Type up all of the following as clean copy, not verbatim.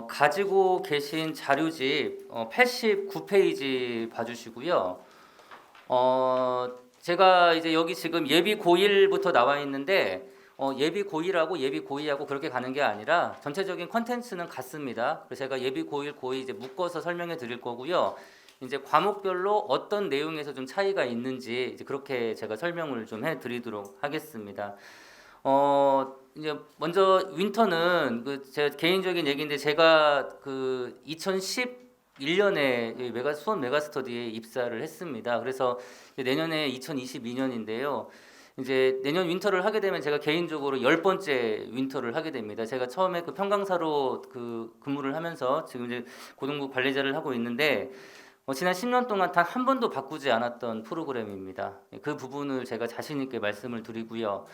가지고 계신 자료집 89페이지 봐주시고요. 제가 이제 여기 지금 예비 고1부터 나와 있는데 예비 고1하고 예비 고2하고 그렇게 가는 게 아니라 전체적인 컨텐츠는 같습니다. 그래서 제가 예비 고1, 고2 이제 묶어서 설명해 드릴 거고요. 이제 과목별로 어떤 내용에서 좀 차이가 있는지 이제 그렇게 제가 설명을 좀 해 드리도록 하겠습니다. 이제 먼저 윈터는 그 제 개인적인 얘기인데 제가 그 2011년에 수원 메가스터디에 입사를 했습니다. 그래서 내년에 2022년인데요. 이제 내년 윈터를 하게 되면 제가 개인적으로 10번째 윈터를 하게 됩니다. 제가 처음에 그 평강사로 그 근무를 하면서 지금 이제 고등부 관리자를 하고 있는데 지난 10년 동안 단 한 번도 바꾸지 않았던 프로그램입니다. 그 부분을 제가 자신 있게 말씀을 드리고요.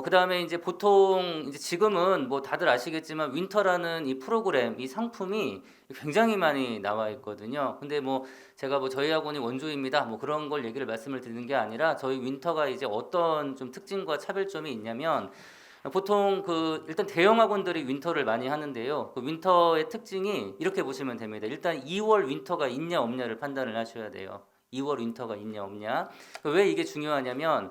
그 다음에 이제 보통 이제 지금은 뭐 다들 아시겠지만 윈터라는 이 프로그램, 이 상품이 굉장히 많이 나와 있거든요. 근데 뭐 제가 뭐 저희 학원이 원조입니다. 뭐 그런 걸 얘기를 말씀을 드리는 게 아니라 저희 윈터가 이제 어떤 좀 특징과 차별점이 있냐면 보통 그 일단 대형 학원들이 윈터를 많이 하는데요. 그 윈터의 특징이 이렇게 보시면 됩니다. 일단 2월 윈터가 있냐 없냐를 판단을 하셔야 돼요. 2월 윈터가 있냐 없냐. 왜 이게 중요하냐면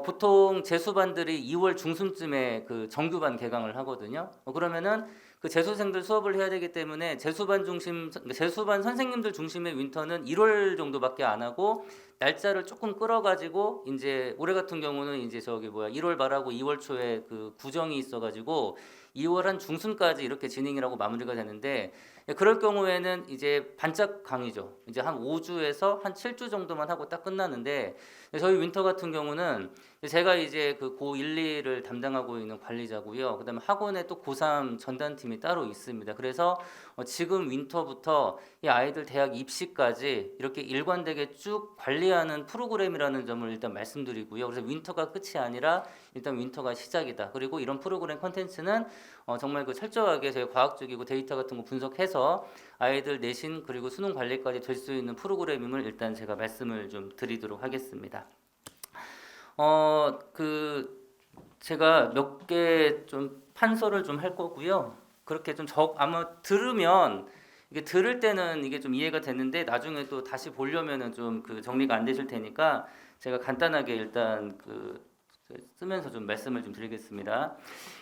보통 재수반들이 2월 중순쯤에 그 정규반 개강을 하거든요. 그러면은 그 재수생들 수업을 해야 되기 때문에 재수반 선생님들 중심의 윈터는 1월 정도밖에 안 하고 날짜를 조금 끌어가지고 이제 올해 같은 경우는 이제 1월 말하고 2월 초에 그 구정이 있어가지고 2월 한 중순까지 이렇게 진행이라고 마무리가 되는데 그럴 경우에는 이제 반짝 강의죠. 이제 한 5주에서 한 7주 정도만 하고 딱 끝나는데 저희 윈터 같은 경우는 제가 이제 그 고1, 2를 담당하고 있는 관리자고요. 그다음에 학원에 또 고3 전담팀이 따로 있습니다. 그래서 지금 윈터부터 이 아이들 대학 입시까지 이렇게 일관되게 쭉 관리하는 프로그램이라는 점을 일단 말씀드리고요. 그래서 윈터가 끝이 아니라 일단 윈터가 시작이다. 그리고 이런 프로그램 컨텐츠는 정말 그 철저하게 저희 과학적이고 데이터 같은 거 분석해서 아이들 내신 그리고 수능 관리까지 될 수 있는 프로그램임을 일단 제가 말씀을 좀 드리도록 하겠습니다. 그 제가 몇 개 좀 판서를 좀 할 거고요. 그렇게 좀 아마 들으면 이게 들을 때는 이게 좀 이해가 됐는데 나중에 또 다시 보려면은 좀 그 정리가 안 되실 테니까 제가 간단하게 일단 그 쓰면서 좀 말씀을 좀 드리겠습니다.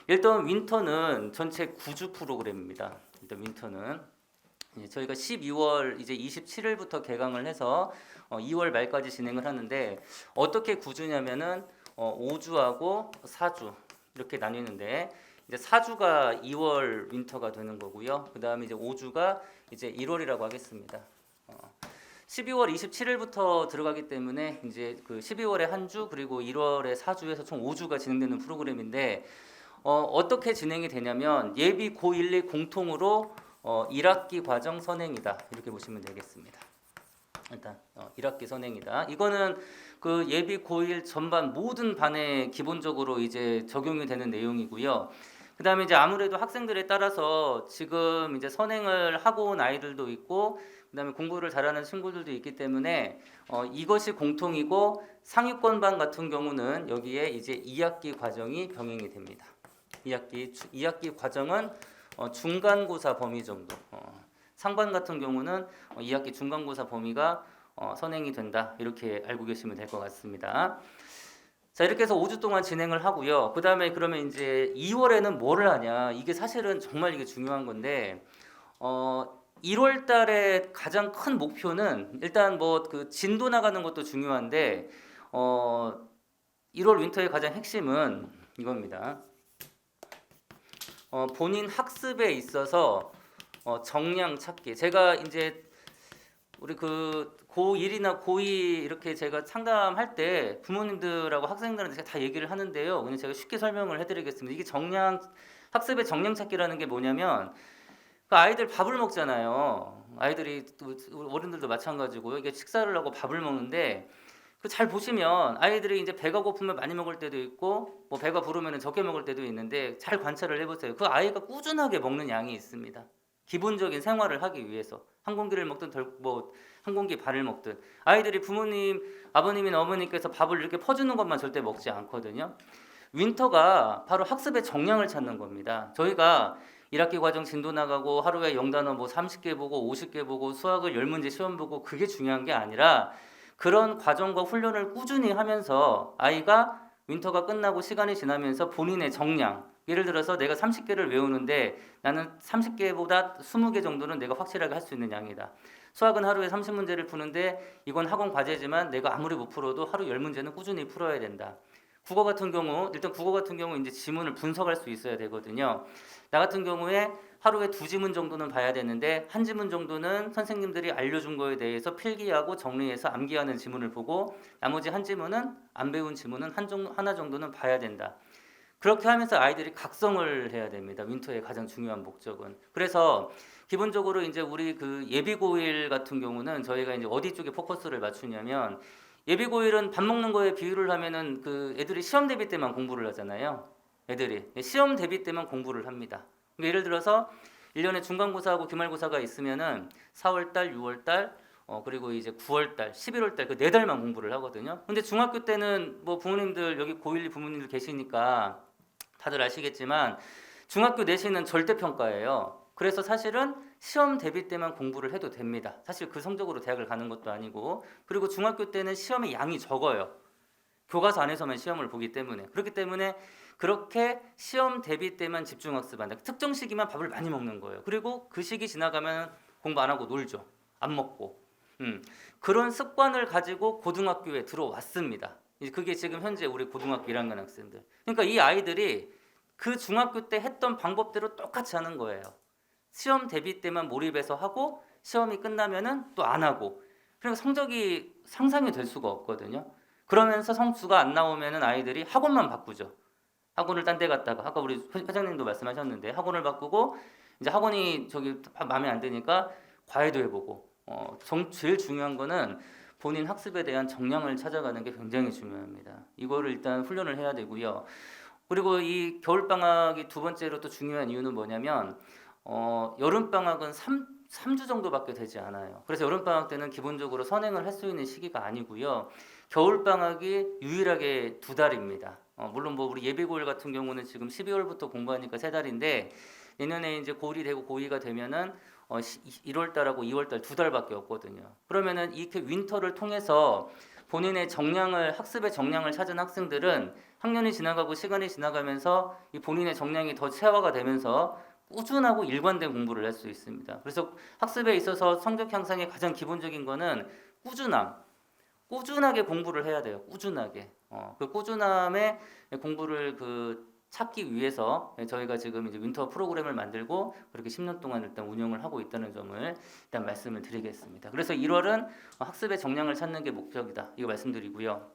일단 윈터는 전체 9주 프로그램입니다. 일단 윈터는 저희가 12월 이제 27일부터 개강을 해서 2월 말까지 진행을 하는데 어떻게 9주냐면은 5주하고 4주 이렇게 나뉘는데 이제 4주가 2월 윈터가 되는 거고요. 그다음에 이제 5주가 이제 1월이라고 하겠습니다. 12월 27일부터 들어가기 때문에 이제 그 12월에 한 주 그리고 1월에 4주에서 총 5주가 진행되는 프로그램인데 어떻게 진행이 되냐면 예비 고1, 2 공통으로 1학기 과정 선행이다 이렇게 보시면 되겠습니다. 일단 1학기 선행이다. 이거는 그 예비 고1 전반 모든 반에 기본적으로 이제 적용이 되는 내용이고요. 그다음에 이제 아무래도 학생들에 따라서 지금 이제 선행을 하고 온 아이들도 있고 그다음에 공부를 잘하는 친구들도 있기 때문에 이것이 공통이고 상위권반 같은 경우는 여기에 이제 2학기 과정이 병행이 됩니다. 2학기 과정은 중간고사 범위 정도. 상반 같은 경우는 2학기 중간고사 범위가 선행이 된다. 이렇게 알고 계시면 될 것 같습니다. 자, 이렇게 해서 5주 동안 진행을 하고요. 그 다음에 그러면 이제 2월에는 뭐를 하냐. 이게 사실은 정말 이게 중요한 건데, 1월 달에 가장 큰 목표는 일단 뭐 그 진도 나가는 것도 중요한데, 1월 윈터의 가장 핵심은 이겁니다. 본인 학습에 있어서 정량 찾기. 제가 이제 우리 그 고1이나 고2 이렇게 제가 상담할 때 부모님들하고 학생들한테 제가 다 얘기를 하는데요. 그냥 제가 쉽게 설명을 해드리겠습니다. 이게 학습의 정량 찾기라는 게 뭐냐면 그 아이들 밥을 먹잖아요. 아이들이 또 어른들도 마찬가지고요. 이게 식사를 하고 밥을 먹는데 그 잘 보시면 아이들이 이제 배가 고프면 많이 먹을 때도 있고 뭐 배가 부르면 적게 먹을 때도 있는데 잘 관찰을 해보세요. 그 아이가 꾸준하게 먹는 양이 있습니다. 기본적인 생활을 하기 위해서 한 공기를 먹든 한 공기 반을 먹든 아이들이 부모님, 아버님이나 어머니께서 밥을 이렇게 퍼주는 것만 절대 먹지 않거든요. 윈터가 바로 학습의 정량을 찾는 겁니다. 저희가 1학기 과정 진도 나가고 하루에 영단어 뭐 30개 보고 50개 보고 수학을 10문제 시험 보고 그게 중요한 게 아니라 그런 과정과 훈련을 꾸준히 하면서 아이가 윈터가 끝나고 시간이 지나면서 본인의 정량, 예를 들어서 내가 30개를 외우는데 나는 30개보다 20개 정도는 내가 확실하게 할 수 있는 양이다. 수학은 하루에 30문제를 푸는데 이건 학원 과제지만 내가 아무리 못 풀어도 하루 10문제는 꾸준히 풀어야 된다. 국어 같은 경우, 일단 국어 같은 경우 이제 지문을 분석할 수 있어야 되거든요. 나 같은 경우에 하루에 2지문 정도는 봐야 되는데 한 지문 정도는 선생님들이 알려준 거에 대해서 필기하고 정리해서 암기하는 지문을 보고 나머지 한 지문은 안 배운 지문은 하나 정도는 봐야 된다. 그렇게 하면서 아이들이 각성을 해야 됩니다. 윈터의 가장 중요한 목적은. 그래서 기본적으로 이제 우리 그 예비고일 같은 경우는 저희가 이제 어디 쪽에 포커스를 맞추냐면 예비고일은 밥 먹는 거에 비유를 하면은 그 애들이 시험 대비 때만 공부를 하잖아요. 애들이 시험 대비 때만 공부를 합니다. 그러니까 예를 들어서 1년에 중간고사하고 기말고사가 있으면은 4월달, 6월달, 그리고 이제 9월달, 11월달 그 4달만 공부를 하거든요. 근데 중학교 때는 뭐 부모님들 여기 고1 부모님들 계시니까 다들 아시겠지만 중학교 내신은 절대평가예요. 그래서 사실은 시험 대비 때만 공부를 해도 됩니다. 사실 그 성적으로 대학을 가는 것도 아니고, 그리고 중학교 때는 시험의 양이 적어요. 교과서 안에서만 시험을 보기 때문에. 그렇기 때문에 그렇게 시험 대비 때만 집중학습한다. 특정 시기만 밥을 많이 먹는 거예요. 그리고 그 시기 지나가면 공부 안 하고 놀죠. 안 먹고. 그런 습관을 가지고 고등학교에 들어왔습니다. 그게 지금 현재 우리 고등학교 1학년 학생들. 그러니까 이 아이들이 그 중학교 때 했던 방법대로 똑같이 하는 거예요. 시험 대비 때만 몰입해서 하고 시험이 끝나면은 또 안 하고. 그러니까 성적이 상상이 될 수가 없거든요. 그러면서 성수가 안 나오면은 아이들이 학원만 바꾸죠. 학원을 딴 데 갔다가 아까 우리 회장님도 말씀하셨는데 학원을 바꾸고 이제 학원이 저기 마음에 안 드니까 과외도 해보고. 제일 중요한 거는 본인 학습에 대한 정량을 찾아가는 게 굉장히 중요합니다. 이거를 일단 훈련을 해야 되고요. 그리고 이 겨울방학이 두 번째로 또 중요한 이유는 뭐냐면 여름방학은 3주 정도밖에 되지 않아요. 그래서 여름방학 때는 기본적으로 선행을 할 수 있는 시기가 아니고요. 겨울방학이 유일하게 2달입니다. 물론 뭐 우리 예비고일 같은 경우는 지금 12월부터 공부하니까 3달인데 내년에 이제 고1이 되고 고2가 되면은 1월 달하고 2월 달 2달밖에 없거든요. 그러면은 이렇게 윈터를 통해서 본인의 정량을 학습의 정량을 찾은 학생들은 학년이 지나가고 시간이 지나가면서 이 본인의 정량이 더 체화가 되면서 꾸준하고 일관된 공부를 할 수 있습니다. 그래서 학습에 있어서 성적 향상의 가장 기본적인 거는 꾸준함. 꾸준하게 공부를 해야 돼요. 꾸준하게. 그 꾸준함의 공부를 찾기 위해서 저희가 지금 이제 윈터 프로그램을 만들고 그렇게 10년 동안 일단 운영을 하고 있다는 점을 일단 말씀을 드리겠습니다. 그래서 1월은 학습의 정량을 찾는 게 목적이다. 이거 말씀드리고요.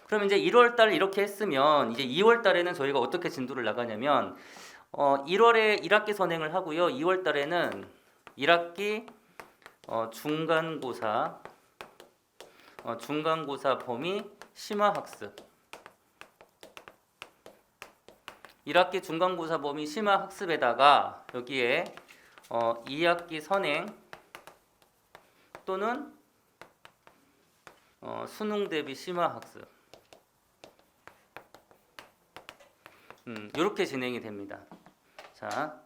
그럼 이제 1월 달 이렇게 했으면 이제 2월 달에는 저희가 어떻게 진도를 나가냐면 1월에 1학기 선행을 하고요. 2월 달에는 1학기 중간고사 범위 심화학습 1학기 중간고사 범위 심화학습에다가 여기에 2학기 선행 또는 수능 대비 심화학습 이렇게 진행이 됩니다. 자,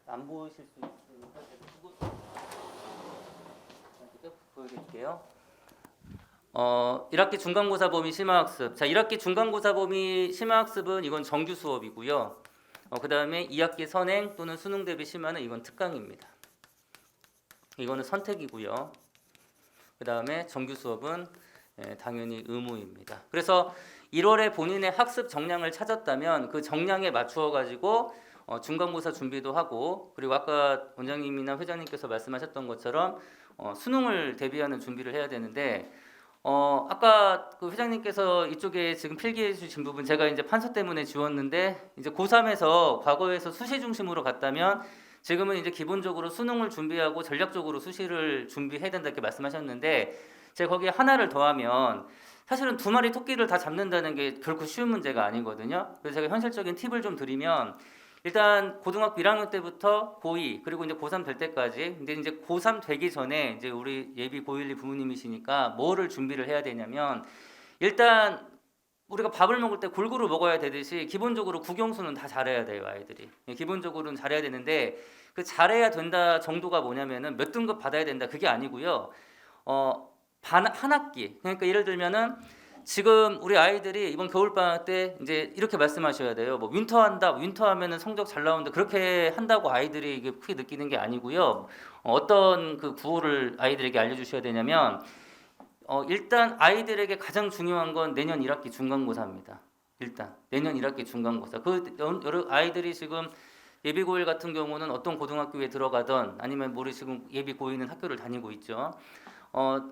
안 보이실 수 있으니까 제가 보여드릴게요. 1학기 중간고사 범위 심화학습. 자, 1학기 중간고사 범위 심화학습은 이건 정규 수업이고요. 그 다음에 2학기 선행 또는 수능 대비 심화는 이건 특강입니다. 이거는 선택이고요. 그 다음에 정규 수업은 당연히 의무입니다. 그래서 1월에 본인의 학습 정량을 찾았다면 그 정량에 맞추어 가지고 중간고사 준비도 하고 그리고 아까 원장님이나 회장님께서 말씀하셨던 것처럼 수능을 대비하는 준비를 해야 되는데 아까 그 회장님께서 이쪽에 지금 필기해 주신 부분 제가 이제 판서 때문에 지웠는데 이제 고3에서 과거에서 수시 중심으로 갔다면 지금은 이제 기본적으로 수능을 준비하고 전략적으로 수시를 준비해야 된다 이렇게 말씀하셨는데 제가 거기에 하나를 더하면 사실은 2마리 토끼를 다 잡는다는 게 결코 쉬운 문제가 아니거든요. 그래서 제가 현실적인 팁을 좀 드리면 일단 고등학교 1학년 때부터 고2 그리고 이제 고3 될 때까지 근데 이제 고3 되기 전에 이제 우리 예비 고1, 2 부모님이시니까 뭐를 준비를 해야 되냐면 일단 우리가 밥을 먹을 때 골고루 먹어야 되듯이 기본적으로 국영수는 다 잘해야 돼요, 아이들이. 기본적으로는 잘해야 되는데 그 잘해야 된다 정도가 뭐냐면은 몇 등급 받아야 된다 그게 아니고요. 한 학기. 그러니까 예를 들면은 지금 우리 아이들이 이번 겨울방학 때 이제 이렇게 말씀하셔야 돼요. 뭐 윈터 한다, 윈터 하면은 성적 잘 나온다 그렇게 한다고 아이들이 이게 크게 느끼는 게 아니고요. 어떤 그 구호를 아이들에게 알려주셔야 되냐면 일단 아이들에게 가장 중요한 건 내년 1학기 중간고사입니다. 일단 내년 1학기 중간고사. 여러 아이들이 지금 예비고1 같은 경우는 어떤 고등학교에 들어가던 아니면 우리 지금 예비고2는 학교를 다니고 있죠.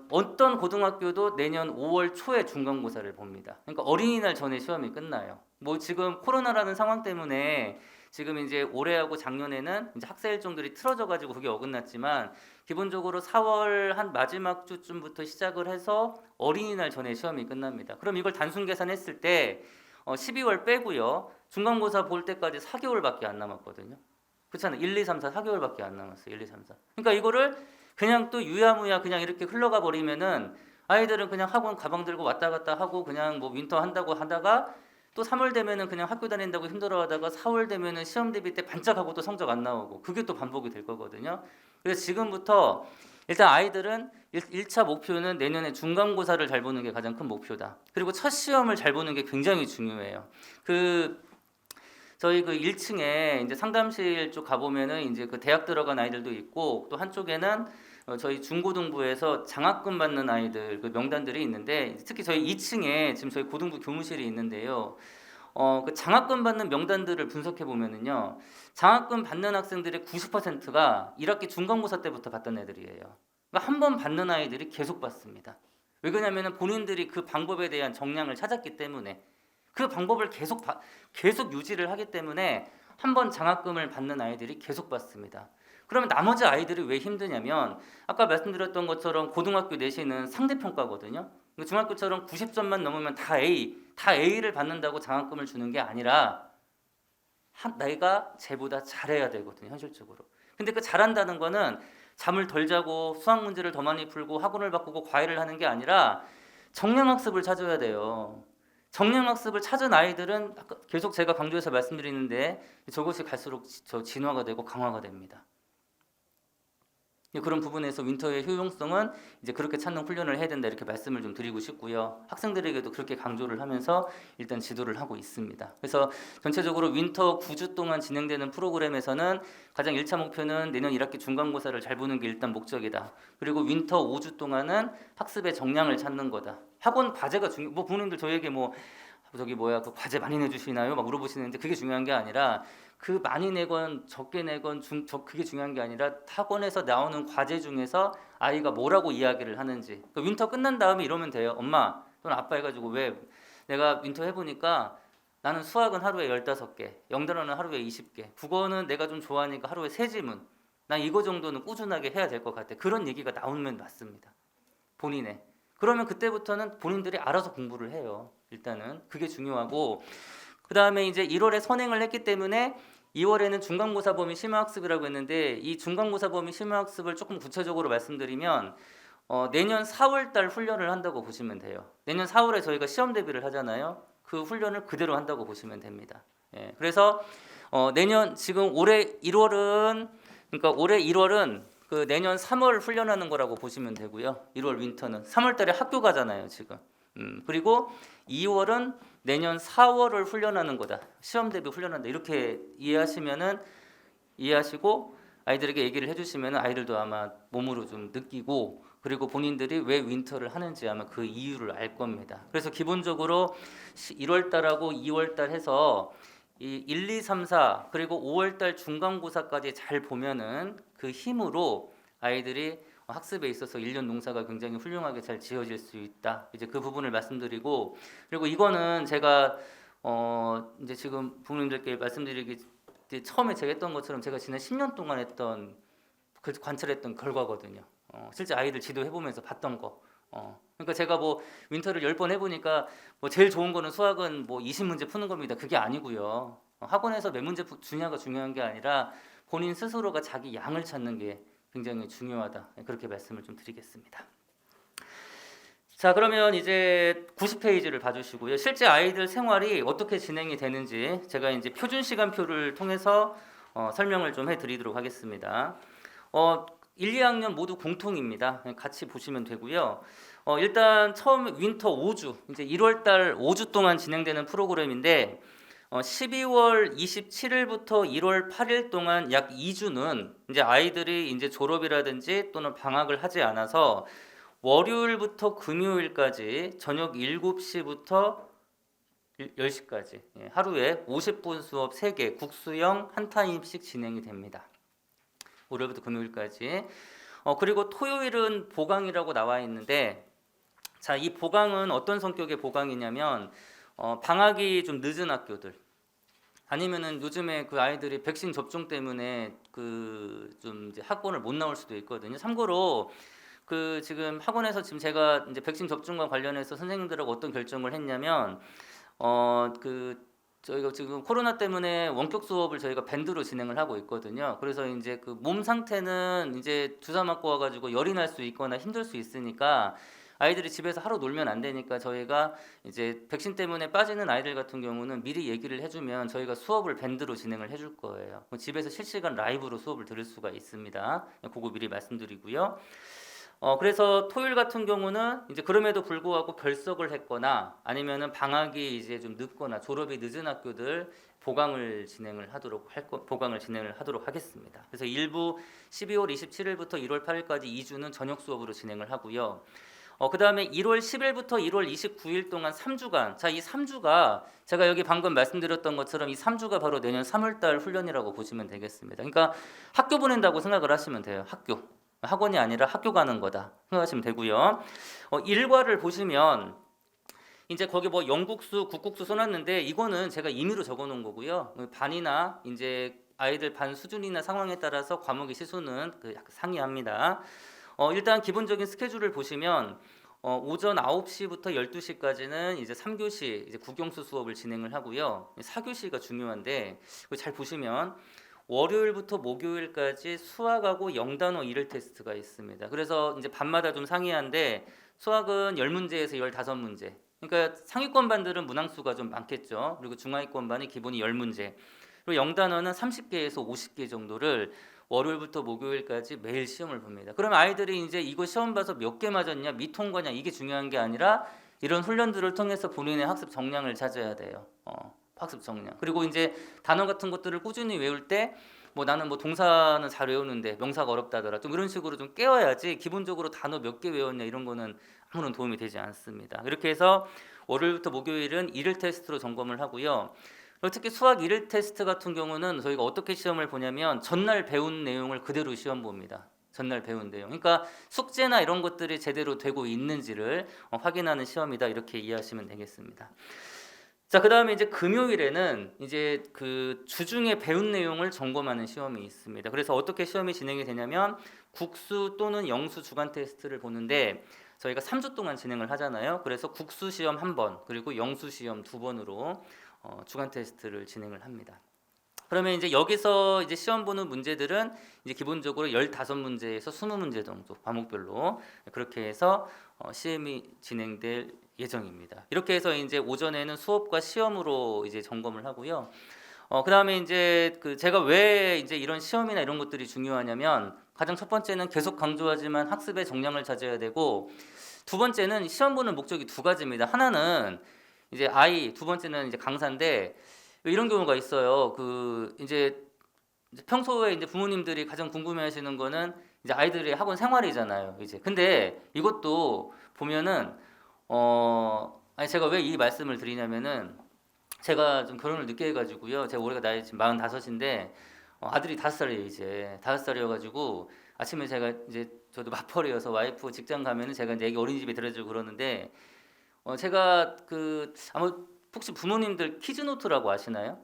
어떤 고등학교도 내년 5월 초에 중간고사를 봅니다. 그러니까 어린이날 전에 시험이 끝나요. 뭐 지금 코로나라는 상황 때문에 지금 이제 올해하고 작년에는 이제 학사 일정들이 틀어져 가지고 그게 어긋났지만 기본적으로 4월 한 마지막 주쯤부터 시작을 해서 어린이날 전에 시험이 끝납니다. 그럼 이걸 단순 계산했을 때 12월 빼고요. 중간고사 볼 때까지 4개월밖에 안 남았거든요. 그렇잖아요. 1, 2, 3, 4 4개월밖에 안 남았어요. 1, 2, 3, 4. 그러니까 이거를 그냥 또 유야무야 그냥 이렇게 흘러가 버리면은 아이들은 그냥 학원 가방 들고 왔다 갔다 하고 그냥 뭐 윈터 한다고 하다가 또 3월 되면은 그냥 학교 다닌다고 힘들어하다가 4월 되면은 시험 대비 때 반짝하고 또 성적 안 나오고 그게 또 반복이 될 거거든요. 그래서 지금부터 일단 아이들은 1차 목표는 내년에 중간고사를 잘 보는 게 가장 큰 목표다. 그리고 첫 시험을 잘 보는 게 굉장히 중요해요. 저희 그 1층에 이제 상담실 쪽 가보면은 이제 그 대학 들어간 아이들도 있고 또 한쪽에는 저희 중고등부에서 장학금 받는 아이들 그 명단들이 있는데 특히 저희 2층에 지금 저희 고등부 교무실이 있는데요. 그 장학금 받는 명단들을 분석해 보면은요. 장학금 받는 학생들의 90%가 1학기 중간고사 때부터 받던 애들이에요. 그러니까 한 번 받는 아이들이 계속 받습니다. 왜 그러냐면은 본인들이 그 방법에 대한 정량을 찾았기 때문에 그 방법을 계속 유지를 하기 때문에 한 번 장학금을 받는 아이들이 계속 받습니다. 그러면 나머지 아이들이 왜 힘드냐면 아까 말씀드렸던 것처럼 고등학교 내신은 상대평가거든요. 중학교처럼 90점만 넘으면 다 A를 받는다고 장학금을 주는 게 아니라 내가 쟤보다 잘해야 되거든요, 현실적으로. 근데 그 잘한다는 거는 잠을 덜 자고 수학 문제를 더 많이 풀고 학원을 바꾸고 과외를 하는 게 아니라 정량학습을 찾아야 돼요. 정량학습을 찾은 아이들은 계속 제가 강조해서 말씀드리는데 저것이 갈수록 진화가 되고 강화가 됩니다. 그런 부분에서 윈터의 효용성은 이제 그렇게 찾는 훈련을 해야 된다 이렇게 말씀을 좀 드리고 싶고요. 학생들에게도 그렇게 강조를 하면서 일단 지도를 하고 있습니다. 그래서 전체적으로 윈터 9주 동안 진행되는 프로그램에서는 가장 1차 목표는 내년 1학기 중간고사를 잘 보는 게 일단 목적이다. 그리고 윈터 5주 동안은 학습의 정량을 찾는 거다. 학원 과제가 뭐 부모님들 저에게 그 과제 많이 내주시나요? 막 물어보시는데 그게 중요한 게 아니라 그 많이 내건 적게 내건 그게 중요한 게 아니라 학원에서 나오는 과제 중에서 아이가 뭐라고 이야기를 하는지. 윈터 끝난 다음에 이러면 돼요. 엄마 또는 아빠 해가지고 왜 내가 윈터 해보니까 나는 수학은 하루에 15개, 영단어는 하루에 20개, 국어는 내가 좀 좋아하니까 하루에 3지문. 난 이거 정도는 꾸준하게 해야 될 것 같아. 그런 얘기가 나오면 맞습니다. 본인의. 그러면 그때부터는 본인들이 알아서 공부를 해요. 일단은 그게 중요하고 그 다음에 이제 1월에 선행을 했기 때문에 2월에는 중간고사 범위 심화학습이라고 했는데 이 중간고사 범위 심화학습을 조금 구체적으로 말씀드리면 내년 4월달 훈련을 한다고 보시면 돼요. 내년 4월에 저희가 시험 대비를 하잖아요. 그 훈련을 그대로 한다고 보시면 됩니다. 예, 그래서 내년 지금 올해 1월은 그 내년 3월 훈련하는 거라고 보시면 되고요. 1월 윈터는 3월달에 학교 가잖아요 지금. 그리고 2월은 내년 4월을 훈련하는 거다. 시험 대비 훈련한다. 이렇게 이해하시고 아이들에게 얘기를 해주시면 아이들도 아마 몸으로 좀 느끼고 그리고 본인들이 왜 윈터를 하는지 아마 그 이유를 알 겁니다. 그래서 기본적으로 1월달하고 2월달 해서 이 1, 2, 3, 4 그리고 5월달 중간고사까지 잘 보면은 그 힘으로 아이들이 학습에 있어서 1년 농사가 굉장히 훌륭하게 잘 지어질 수 있다. 이제 그 부분을 말씀드리고 그리고 이거는 제가 이제 지금 부모님들께 말씀드리기 처음에 제가 했던 것처럼 제가 지난 10년 동안 했던 관찰했던 결과거든요. 실제 아이들 지도해 보면서 봤던 거. 그러니까 제가 뭐 윈터를 10번 해보니까 뭐 제일 좋은 거는 수학은 뭐 20문제 푸는 겁니다. 그게 아니고요. 학원에서 몇 문제 주냐가 중요한 게 아니라 본인 스스로가 자기 양을 찾는 게 굉장히 중요하다. 그렇게 말씀을 좀 드리겠습니다. 자, 그러면 이제 90페이지를 봐주시고요. 실제 아이들 생활이 어떻게 진행이 되는지 제가 이제 표준 시간표를 통해서 설명을 좀 해드리도록 하겠습니다. 1, 2학년 모두 공통입니다. 같이 보시면 되고요. 일단 처음 윈터 5주, 이제 1월달 5주 동안 진행되는 프로그램인데 12월 27일부터 1월 8일 동안 약 2주는 이제 아이들이 이제 졸업이라든지 또는 방학을 하지 않아서 월요일부터 금요일까지 저녁 7시부터 10시까지 하루에 50분 수업 3개, 국수형 한 타임씩 진행이 됩니다. 월요일부터 금요일까지. 그리고 토요일은 보강이라고 나와 있는데, 자, 이 보강은 어떤 성격의 보강이냐면 방학이 좀 늦은 학교들, 아니면은 요즘에 그 아이들이 백신 접종 때문에 그 좀 이제 학원을 못 나올 수도 있거든요. 참고로 그 지금 학원에서 지금 제가 이제 백신 접종과 관련해서 선생님들하고 어떤 결정을 했냐면 그 저희가 지금 코로나 때문에 원격 수업을 저희가 밴드로 진행을 하고 있거든요. 그래서 이제 그 몸 상태는 이제 주사 맞고 와가지고 열이 날 수 있거나 힘들 수 있으니까 아이들이 집에서 하루 놀면 안 되니까 저희가 이제 백신 때문에 빠지는 아이들 같은 경우는 미리 얘기를 해주면 저희가 수업을 밴드로 진행을 해줄 거예요. 집에서 실시간 라이브로 수업을 들을 수가 있습니다. 그거 미리 말씀드리고요. 그래서 토요일 같은 경우는 이제 그럼에도 불구하고 결석을 했거나 아니면은 방학이 이제 좀 늦거나 졸업이 늦은 학교들 보강을 진행을 하도록 하겠습니다. 그래서 일부 12월 27일부터 1월 8일까지 2주는 저녁 수업으로 진행을 하고요. 그다음에 1월 10일부터 1월 29일 동안 3주간. 자, 이 3주가 제가 여기 방금 말씀드렸던 것처럼 이 3주가 바로 내년 3월 달 훈련이라고 보시면 되겠습니다. 그러니까 학교 보낸다고 생각을 하시면 돼요. 학원이 아니라 학교 가는 거다 생각하시면 되고요. 일과를 보시면 이제 거기 뭐 영국수, 국국수 써놨는데 이거는 제가 임의로 적어놓은 거고요. 반이나 이제 아이들 반 수준이나 상황에 따라서 과목의 시수는 약간 상이합니다. 일단 기본적인 스케줄을 보시면 오전 9시부터 12시까지는 이제 3교시 이제 국영수 수업을 진행을 하고요. 4교시가 중요한데 잘 보시면 월요일부터 목요일까지 수학하고 영단어 일일 테스트가 있습니다. 그래서 이제 반마다 좀 상이한데 수학은 10문제에서 15문제. 그러니까 상위권 반들은 문항수가 좀 많겠죠. 그리고 중하위권 반이 기본이 10문제. 그리고 영단어는 30개에서 50개 정도를 월요일부터 목요일까지 매일 시험을 봅니다. 그럼 아이들이 이제 이거 시험 봐서 몇 개 맞았냐, 미통과냐 이게 중요한 게 아니라 이런 훈련들을 통해서 본인의 학습 역량을 찾아야 돼요. 학습 역량. 그리고 이제 단어 같은 것들을 꾸준히 외울 때 뭐 나는 뭐 동사는 잘 외우는데 명사가 어렵다더라. 좀 이런 식으로 좀 깨워야지 기본적으로 단어 몇 개 외웠냐 이런 거는 아무런 도움이 되지 않습니다. 이렇게 해서 월요일부터 목요일은 일일 테스트로 점검을 하고요. 특히 수학 일일 테스트 같은 경우는 저희가 어떻게 시험을 보냐면 전날 배운 내용을 그대로 시험 봅니다. 전날 배운 내용. 그러니까 숙제나 이런 것들이 제대로 되고 있는지를 확인하는 시험이다. 이렇게 이해하시면 되겠습니다. 자, 그다음에 이제 금요일에는 이제 그 주중에 배운 내용을 점검하는 시험이 있습니다. 그래서 어떻게 시험이 진행이 되냐면 국수 또는 영수 주간 테스트를 보는데 저희가 3주 동안 진행을 하잖아요. 그래서 국수 시험 1번, 그리고 영수 시험 2번으로 주간 테스트를 진행을 합니다. 그러면 이제 여기서 이제 시험 보는 문제들은 이제 기본적으로 15문제에서 20문제 정도 과목별로 그렇게 해서 시험이 진행될 예정입니다. 이렇게 해서 이제 오전에는 수업과 시험으로 이제 점검을 하고요. 그다음에 이제 그 제가 왜 이제 이런 시험이나 이런 것들이 중요하냐면 가장 첫 번째는 계속 강조하지만 학습의 정량을 찾아야 되고 두 번째는 시험 보는 목적이 두 가지입니다. 하나는 이제 두 번째는 이제 강사인데 이런 경우가 있어요. 그 이제 평소에 이제 부모님들이 가장 궁금해하시는 거는 이제 아이들의 학원 생활이잖아요. 이제 근데 이것도 보면은 아니 제가 왜 이 말씀을 드리냐면은 제가 좀 결혼을 늦게 해가지고요. 제가 올해가 나이 지금 45인데 아들이 5살이에요. 이제 5살이어가지고 아침에 제가 이제 저도 맞벌이여서 와이프 직장 가면은 제가 이제 애기 어린이집에 데려주고 그러는데 제가 그 아마 혹시 부모님들 키즈노트라고 아시나요?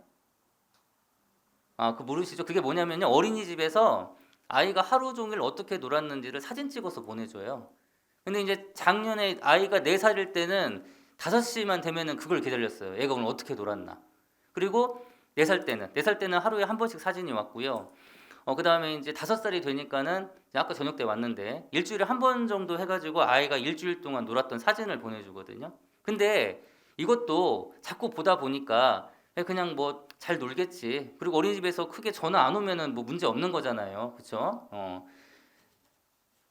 그 모르시죠? 그게 뭐냐면요. 어린이집에서 아이가 하루 종일 어떻게 놀았는지를 사진 찍어서 보내줘요. 근데 이제 작년에 아이가 4살일 때는 5시만 되면은 그걸 기다렸어요. 애가 오늘 어떻게 놀았나. 그리고 4살 때는 하루에 한 번씩 사진이 왔고요. 그다음에 이제 5살이 되니까는 이제 아까 저녁 때 왔는데 일주일에 한 번 정도 해가지고 아이가 일주일 동안 놀았던 사진을 보내주거든요. 근데 이것도 자꾸 보다 보니까 그냥 뭐 잘 놀겠지. 그리고 어린이집에서 크게 전화 안 오면은 뭐 문제 없는 거잖아요. 그렇죠?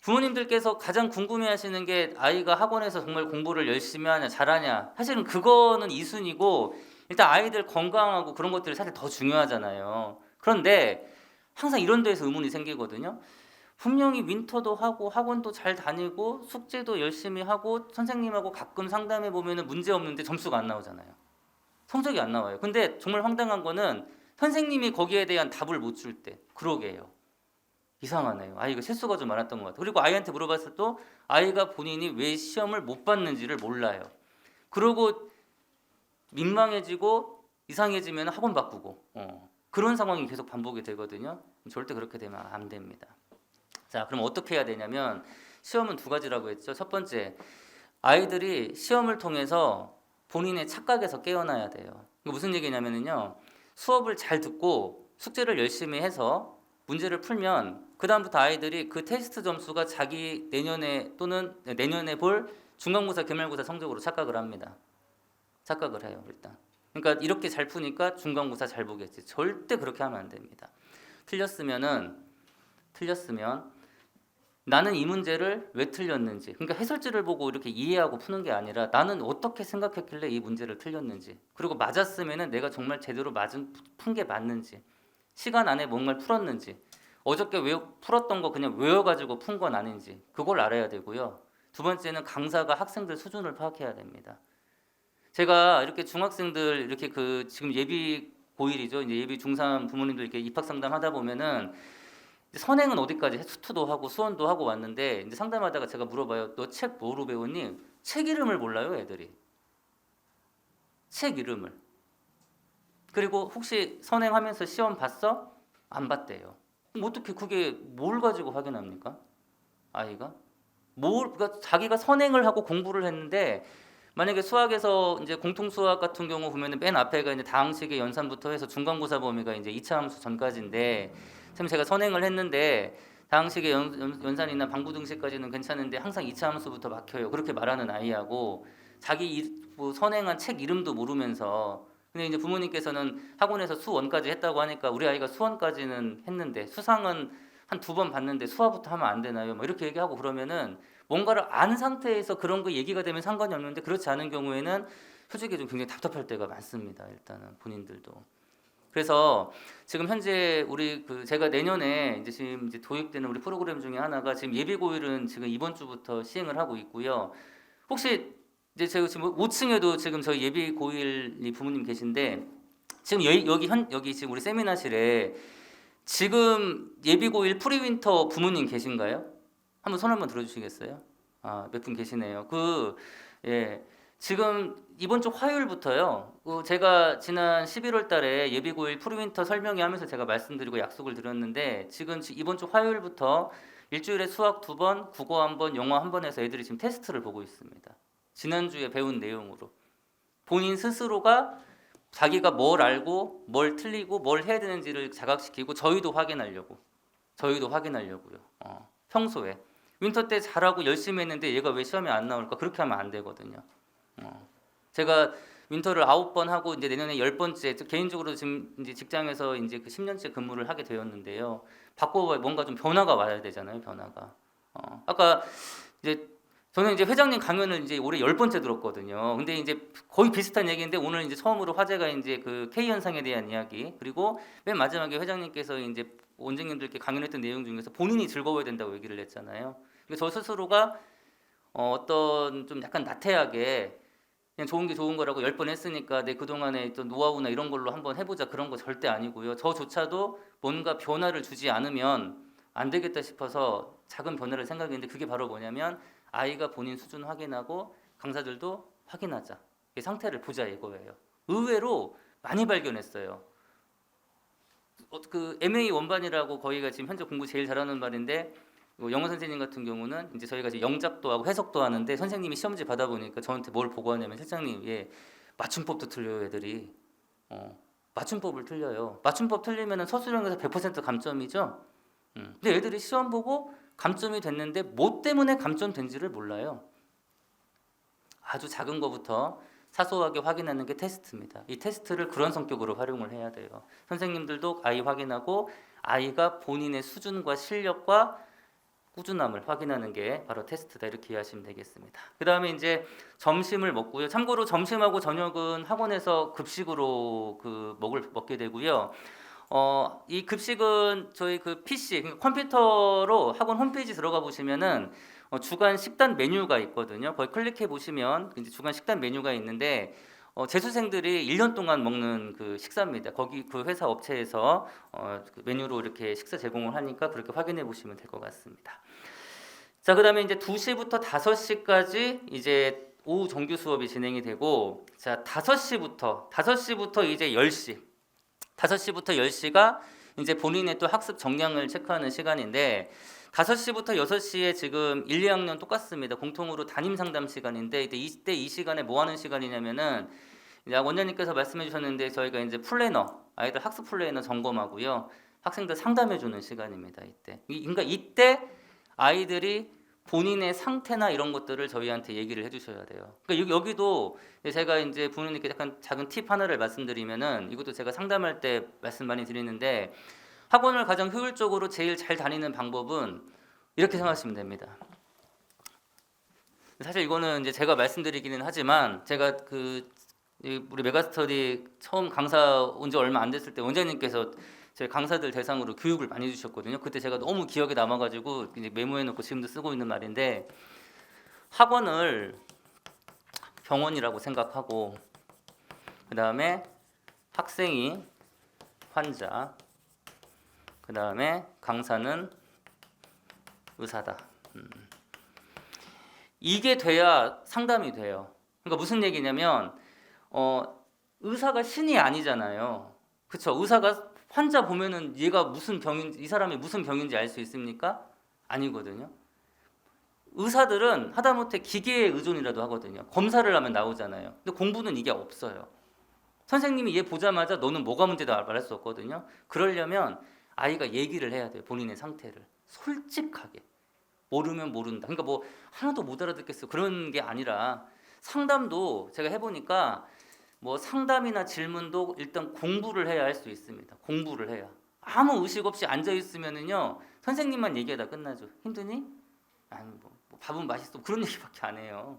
부모님들께서 가장 궁금해하시는 게 아이가 학원에서 정말 공부를 열심히 하냐, 잘하냐. 사실은 그거는 2순위고 일단 아이들 건강하고 그런 것들이 사실 더 중요하잖아요. 그런데 항상 이런 데에서 의문이 생기거든요. 분명히 윈터도 하고 학원도 잘 다니고 숙제도 열심히 하고 선생님하고 가끔 상담해 보면은 문제 없는데 점수가 안 나오잖아요. 성적이 안 나와요. 근데 정말 황당한 거는 선생님이 거기에 대한 답을 못 줄 때, 그러게요. 이상하네요. 아이가 실수가 좀 많았던 것 같아요. 그리고 아이한테 물어봤을 때 아이가 본인이 왜 시험을 못 봤는지를 몰라요. 그러고 민망해지고 이상해지면 학원 바꾸고 그런 상황이 계속 반복이 되거든요. 절대 그렇게 되면 안 됩니다. 자, 그럼 어떻게 해야 되냐면 시험은 2가지라고 했죠. 첫 번째, 아이들이 시험을 통해서 본인의 착각에서 깨어나야 돼요. 이거 무슨 얘기냐면요. 수업을 잘 듣고 숙제를 열심히 해서 문제를 풀면 그 다음부터 아이들이 그 테스트 점수가 자기 내년에 또는 내년에 볼 중간고사, 기말고사 성적으로 착각을 합니다. 착각을 해요, 일단. 그러니까 이렇게 잘 푸니까 중간고사 잘 보겠지. 절대 그렇게 하면 안 됩니다. 틀렸으면 나는 이 문제를 왜 틀렸는지, 그러니까 해설지를 보고 이렇게 이해하고 푸는 게 아니라 나는 어떻게 생각했길래 이 문제를 틀렸는지, 그리고 맞았으면 내가 정말 제대로 푼 게 맞는지, 시간 안에 뭔가를 풀었는지, 어저께 풀었던 거 그냥 외워가지고 푼 건 아닌지 그걸 알아야 되고요. 2번째는 강사가 학생들 수준을 파악해야 됩니다. 제가 이렇게 중학생들 이렇게 지금 예비 고1이죠. 이제 예비 중3 부모님들 이렇게 입학 상담하다 보면은 선행은 어디까지 수투도 하고 수원도 하고 왔는데 이제 상담하다가 제가 물어봐요. 너 책 뭐로 배웠니? 책 이름을 몰라요, 애들이. 책 이름을. 그리고 혹시 선행하면서 시험 봤어? 안 봤대요. 그럼 어떻게 그게 뭘 가지고 확인합니까? 아이가? 그러니까 자기가 선행을 하고 공부를 했는데 만약에 수학에서 이제 공통 수학 같은 경우 보면은 맨 앞에가 이제 다항식의 연산부터 해서 중간고사 범위가 이제 2차 함수 전까지인데 참 제가 선행을 했는데 다항식의 연산이나 방부등식까지는 괜찮은데 항상 2차 함수부터 막혀요. 그렇게 말하는 아이하고 자기 뭐 선행한 책 이름도 모르면서 근데 이제 부모님께서는 학원에서 수원까지 했다고 하니까 우리 아이가 수원까지는 했는데 수상은 한 2번 봤는데 수화부터 하면 안 되나요? 뭐 이렇게 얘기하고 그러면은 뭔가를 안 상태에서 그런 거 얘기가 되면 상관이 없는데 그렇지 않은 경우에는 솔직히 좀 굉장히 답답할 때가 많습니다. 일단은 본인들도. 그래서 지금 현재 우리 제가 내년에 이제 지금 이제 도입되는 우리 프로그램 중에 하나가 지금 예비고일은 지금 이번 주부터 시행을 하고 있고요. 혹시 이제 제가 지금 5층에도 지금 저희 예비고일이 부모님 계신데 지금 여기 지금 우리 세미나실에 지금 예비고일 프리윈터 부모님 계신가요? 한번 손 한번 들어주시겠어요? 몇 분 계시네요. 예, 지금 이번 주 화요일부터요. 제가 지난 11월 달에 예비고일 프리윈터 설명회 하면서 제가 말씀드리고 약속을 드렸는데 지금 이번 주 화요일부터 일주일에 수학 2번, 국어 1번, 영어 1번 해서 애들이 지금 테스트를 보고 있습니다. 지난주에 배운 내용으로. 본인 스스로가 자기가 뭘 알고 뭘 틀리고 뭘 해야 되는지를 자각시키고 저희도 확인하려고요. 평소에 윈터 때 잘하고 열심히 했는데 얘가 왜 시험에 안 나올까? 그렇게 하면 안 되거든요. 제가 윈터를 9번 하고 이제 내년에 10번째 개인적으로 지금 이제 직장에서 이제 10년째 근무를 하게 되었는데요. 바꿔 뭔가 좀 변화가 와야 되잖아요. 변화가. 아까 이제 저는 이제 회장님 강연을 이제 올해 10번째 들었거든요. 근데 이제 거의 비슷한 얘기인데 오늘 이제 처음으로 화제가 이제 K 현상에 대한 이야기 그리고 맨 마지막에 회장님께서 이제 원장님들께 강연했던 내용 중에서 본인이 즐거워야 된다고 얘기를 했잖아요. 그러니까 저 스스로가 어떤 좀 약간 나태하게 그냥 좋은 게 좋은 거라고 10번 했으니까 내 그동안에 있던 노하우나 이런 걸로 한번 해보자 그런 거 절대 아니고요. 저조차도 뭔가 변화를 주지 않으면 안 되겠다 싶어서 작은 변화를 생각했는데 그게 바로 뭐냐면 아이가 본인 수준 확인하고 강사들도 확인하자. 이 상태를 보자 이거예요. 의외로 많이 발견했어요. MA 원반이라고 거기가 지금 현재 공부 제일 잘하는 반인데 영어 선생님 같은 경우는 이제 저희가 이제 영작도 하고 해석도 하는데 선생님이 시험지 받아보니까 저한테 뭘 보고하냐면 실장님 맞춤법도 틀려요 애들이 맞춤법을 틀려요. 맞춤법 틀리면 서술형에서 100% 감점이죠. 근데 애들이 시험 보고 감점이 됐는데 뭐 때문에 감점된지를 몰라요. 아주 작은 거부터 사소하게 확인하는 게 테스트입니다. 이 테스트를 그런 성격으로 활용을 해야 돼요. 선생님들도 아이 확인하고 아이가 본인의 수준과 실력과 꾸준함을 확인하는 게 바로 테스트다, 이렇게 이해하시면 되겠습니다. 그 다음에 이제 점심을 먹고요. 참고로 점심하고 저녁은 학원에서 급식으로 먹게 되고요. 이 급식은 저희 그 PC, 그러니까 컴퓨터로 학원 홈페이지 들어가 보시면은 주간 식단 메뉴가 있거든요. 거기 클릭해 보시면 이제 주간 식단 메뉴가 있는데 재수생들이 1년 동안 먹는 그 식사입니다. 거기 그 회사 업체에서 그 메뉴로 이렇게 식사 제공을 하니까 그렇게 확인해 보시면 될 것 같습니다. 자, 그다음에 이제 2시부터 5시까지 이제 오후 정규 수업이 진행이 되고, 자, 5시부터 이제 10시. 5시부터 10시가 이제 본인의 또 학습 정량을 체크하는 시간인데, 5시부터 6시에 지금 1, 2학년 똑같습니다. 공통으로 담임 상담 시간인데, 이때 이 시간에 뭐 하는 시간이냐면은 원장님께서 말씀해 주셨는데, 저희가 이제 플래너, 아이들 학습 플래너 점검하고요. 학생들 상담해 주는 시간입니다. 그러니까 이때 아이들이 본인의 상태나 이런 것들을 저희한테 얘기를 해주셔야 돼요. 그러니까 여기도 제가 이제 부모님께 약간 작은 팁 하나를 말씀드리면은, 이것도 제가 상담할 때 말씀 많이 드리는데, 학원을 가장 효율적으로 제일 잘 다니는 방법은 이렇게 생각하시면 됩니다. 사실 이거는 이제 제가 말씀드리기는 하지만, 제가 우리 메가스터디 처음 강사 온 지 얼마 안 됐을 때 원장님께서 저희 강사들 대상으로 교육을 많이 주셨거든요. 그때 제가 너무 기억에 남아가지고 이제 메모해놓고 지금도 쓰고 있는 말인데, 학원을 병원이라고 생각하고, 그 다음에 학생이 환자, 그 다음에 강사는 의사다. 이게 돼야 상담이 돼요. 그러니까 무슨 얘기냐면, 의사가 신이 아니잖아요. 그쵸? 의사가 환자 보면은 얘가 무슨 병인지, 이 사람이 무슨 병인지 알 수 있습니까? 아니거든요. 의사들은 하다못해 기계에 의존이라도 하거든요. 검사를 하면 나오잖아요. 근데 공부는 이게 없어요. 선생님이 얘 보자마자 너는 뭐가 문제다 말할 수 없거든요. 그러려면 아이가 얘기를 해야 돼요. 본인의 상태를 솔직하게. 모르면 모른다. 그러니까 뭐 하나도 못 알아듣겠어, 그런 게 아니라, 상담도 제가 해보니까 뭐 상담이나 질문도 일단 공부를 해야 할 수 있습니다. 공부를 해야. 아무 의식 없이 앉아 있으면은요, 선생님만 얘기하다 끝나죠. 힘드니? 아니 뭐 밥은 맛있어, 그런 얘기밖에 안 해요.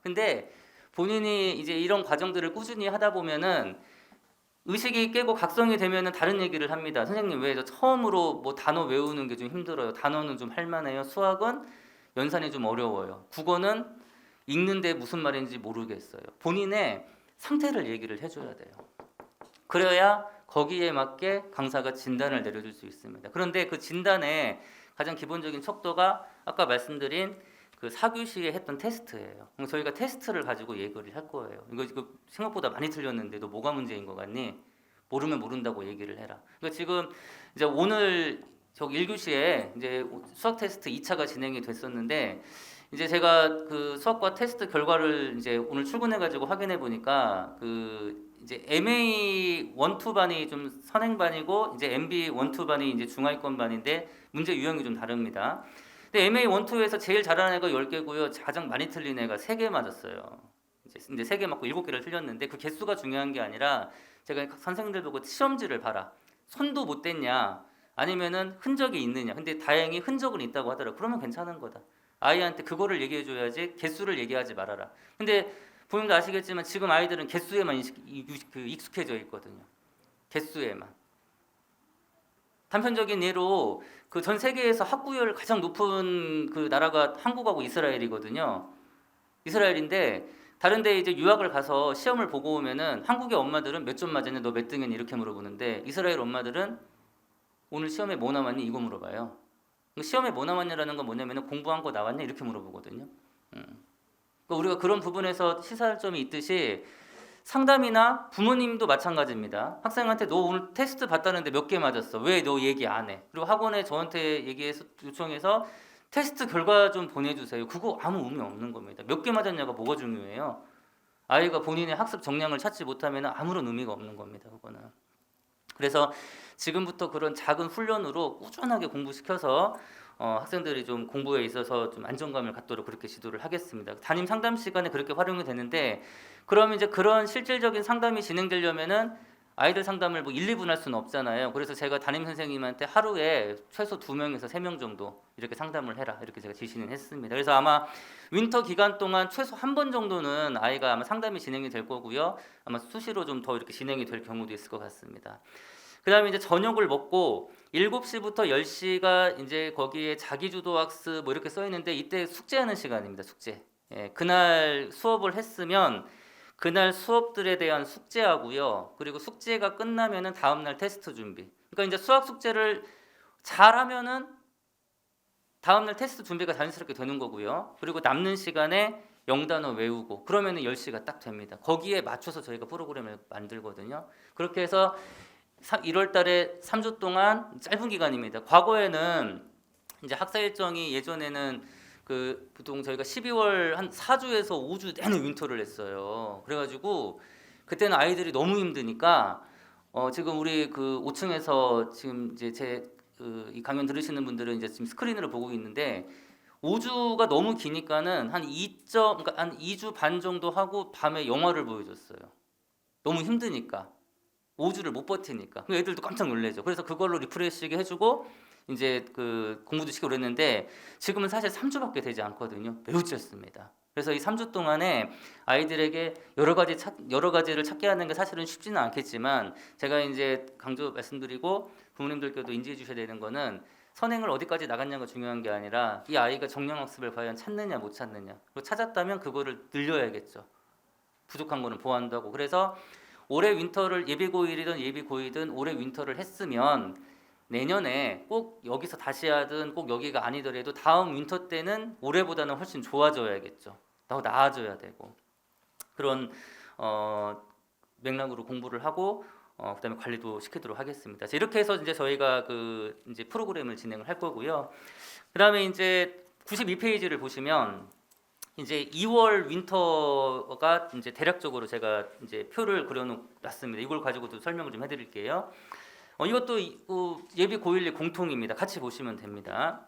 근데 본인이 이제 이런 과정들을 꾸준히 하다 보면은 의식이 깨고 각성이 되면은 다른 얘기를 합니다. 선생님, 왜 저 처음으로 뭐 단어 외우는 게 좀 힘들어요. 단어는 좀 할만해요. 수학은 연산이 좀 어려워요. 국어는 읽는데 무슨 말인지 모르겠어요. 본인의 상태를 얘기를 해줘야 돼요. 그래야 거기에 맞게 강사가 진단을 내려줄 수 있습니다. 그런데 그 진단의 가장 기본적인 척도가 아까 말씀드린 그 4교시에 했던 테스트예요. 저희가 테스트를 가지고 얘기를 할 거예요. 이거 생각보다 많이 틀렸는데 너 뭐가 문제인 것 같니? 모르면 모른다고 얘기를 해라. 그러니까 지금 이제 오늘 저기 1교시에 이제 수학 테스트 2차가 진행이 됐었는데, 이제 제가 그 수학과 테스트 결과를 이제 오늘 출근해 가지고 확인해 보니까 이제 MA 1, 2반이 좀 선행반이고, 이제 MB 1, 2반이 이제 중하위권 반인데 문제 유형이 좀 다릅니다. 근데 MA 1, 2에서 제일 잘하는 애가 10개고요. 가장 많이 틀린 애가 3개 맞았어요. 이제 3개 맞고 7개를 틀렸는데, 그 개수가 중요한 게 아니라, 제가 선생님들 보고 시험지를 봐라. 손도 못 댔냐? 아니면은 흔적이 있느냐? 근데 다행히 흔적은 있다고 하더라고요. 그러면 괜찮은 거다. 아이한테 그거를 얘기해 줘야지 개수를 얘기하지 말아라. 근데 부모님도 아시겠지만 지금 아이들은 개수에만 익숙해져 있거든요. 개수에만. 단편적인 예로 그 전 세계에서 학구열 가장 높은 그 나라가 한국하고 이스라엘이거든요. 이스라엘인데 다른 데 이제 유학을 가서 시험을 보고 오면은 한국의 엄마들은 몇 점 맞았냐, 너 몇 등했니, 이렇게 물어보는데, 이스라엘 엄마들은 오늘 시험에 뭐 나왔니, 이거 물어봐요. 시험에 뭐 나왔냐라는 건 뭐냐면 공부한 거 나왔냐, 이렇게 물어보거든요. 그러니까 우리가 그런 부분에서 시사할 점이 있듯이, 상담이나 부모님도 마찬가지입니다. 학생한테 너 오늘 테스트 봤다는데 몇 개 맞았어, 왜 너 얘기 안 해? 그리고 학원에 저한테 요청해서 테스트 결과 좀 보내주세요. 그거 아무 의미 없는 겁니다. 몇 개 맞았냐가 뭐가 중요해요? 아이가 본인의 학습 정량을 찾지 못하면 아무런 의미가 없는 겁니다. 그거는. 그래서 지금부터 그런 작은 훈련으로 꾸준하게 공부시켜서 학생들이 좀 공부에 있어서 좀 안정감을 갖도록 그렇게 지도를 하겠습니다. 담임 상담 시간에 그렇게 활용이 되는데, 그럼 이제 그런 실질적인 상담이 진행되려면은 아이들 상담을 뭐 1, 2분 할 수는 없잖아요. 그래서 제가 담임 선생님한테 하루에 최소 2명에서 3명 정도 이렇게 상담을 해라, 이렇게 제가 지시는 했습니다. 그래서 아마 윈터 기간 동안 최소 한 번 정도는 아이가 아마 상담이 진행이 될 거고요. 아마 수시로 좀 더 이렇게 진행이 될 경우도 있을 것 같습니다. 그다음에 이제 저녁을 먹고 7시부터 10시가 이제 거기에 자기주도 학습 뭐 이렇게 써 있는데, 이때 숙제하는 시간입니다. 숙제. 예, 그날 수업을 했으면 그날 수업들에 대한 숙제하고요. 그리고 숙제가 끝나면은 다음 날 테스트 준비. 그러니까 이제 수학 숙제를 잘하면은 다음 날 테스트 준비가 자연스럽게 되는 거고요. 그리고 남는 시간에 영단어 외우고 그러면은 10시가 딱 됩니다. 거기에 맞춰서 저희가 프로그램을 만들거든요. 그렇게 해서 1월 달에 3주 동안 짧은 기간입니다. 과거에는 이제 학사 일정이 예전에는 그 보통 저희가 12월 한 4주에서 5주 내내 윈터를 했어요. 그래가지고 그때는 아이들이 너무 힘드니까 지금 우리 그 5층에서 지금 이제 제 이 강연 들으시는 분들은 이제 지금 스크린으로 보고 있는데 5주가 너무 기니까는 그러니까 한 2주 반 정도 하고 밤에 영화를 보여줬어요. 너무 힘드니까. 5주를 못 버티니까. 애들도 깜짝 놀래죠. 그래서 그걸로 리프레시게 해주고 이제 그 공부도 시키고 그랬는데, 지금은 사실 3주밖에 되지 않거든요. 매우 짧습니다. 그래서 이 3주 동안에 아이들에게 여러 가지를 찾게 하는 게 사실은 쉽지는 않겠지만, 제가 이제 강조 말씀드리고 부모님들께도 인지해 주셔야 되는 거는, 선행을 어디까지 나갔냐가 중요한 게 아니라 이 아이가 정량학습을 과연 찾느냐 못 찾느냐, 그리고 찾았다면 그거를 늘려야겠죠. 부족한 거는 보완도 하고. 그래서 올해 윈터를 예비 고1이든 예비 고2든 올해 윈터를 했으면 내년에 꼭 여기서 다시 하든 꼭 여기가 아니더라도 다음 윈터 때는 올해보다는 훨씬 좋아져야겠죠. 더 나아져야 되고, 그런 맥락으로 공부를 하고 그다음에 관리도 시키도록 하겠습니다. 이렇게 해서 이제 저희가 그 이제 프로그램을 진행을 할 거고요. 그다음에 이제 92페이지를 보시면 이제 2월 윈터가 이제 대략적으로 제가 이제 표를 그려놨습니다. 이걸 가지고도 설명을 좀 해드릴게요. 이것도 예비 고1 공통입니다. 같이 보시면 됩니다.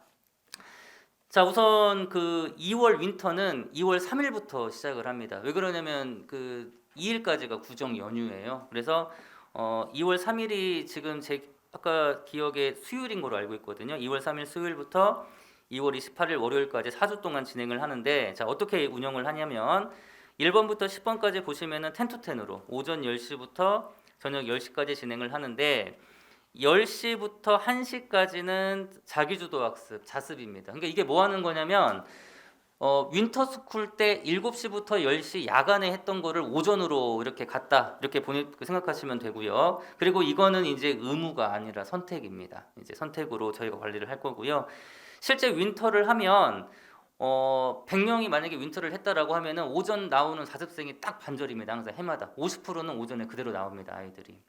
자, 우선 그 2월 윈터는 2월 3일부터 시작을 합니다. 왜 그러냐면 그 2일까지가 구정 연휴예요. 그래서 2월 3일이 지금 제 아까 기억에 수요일인 걸로 알고 있거든요. 2월 3일 수요일부터 2월 28일 월요일까지 4주 동안 진행을 하는데, 자, 어떻게 운영을 하냐면 1번부터 10번까지 보시면은 10to10으로 오전 10시부터 저녁 10시까지 진행을 하는데, 10시부터 1시까지는 자기주도 학습, 자습입니다. 그러니까 이게 뭐 하는 거냐면 윈터 스쿨 때 7시부터 10시 야간에 했던 거를 오전으로 이렇게 갔다, 이렇게 생각하시면 되고요. 그리고 이거는 이제 의무가 아니라 선택입니다. 이제 선택으로 저희가 관리를 할 거고요. 실제 윈터를 하면 100명이 만약에 윈터를 했다라고 하면은 오전 나오는 자습생이 딱 반절입니다. 항상 해마다 50%는 오전에 그대로 나옵니다, 아이들이.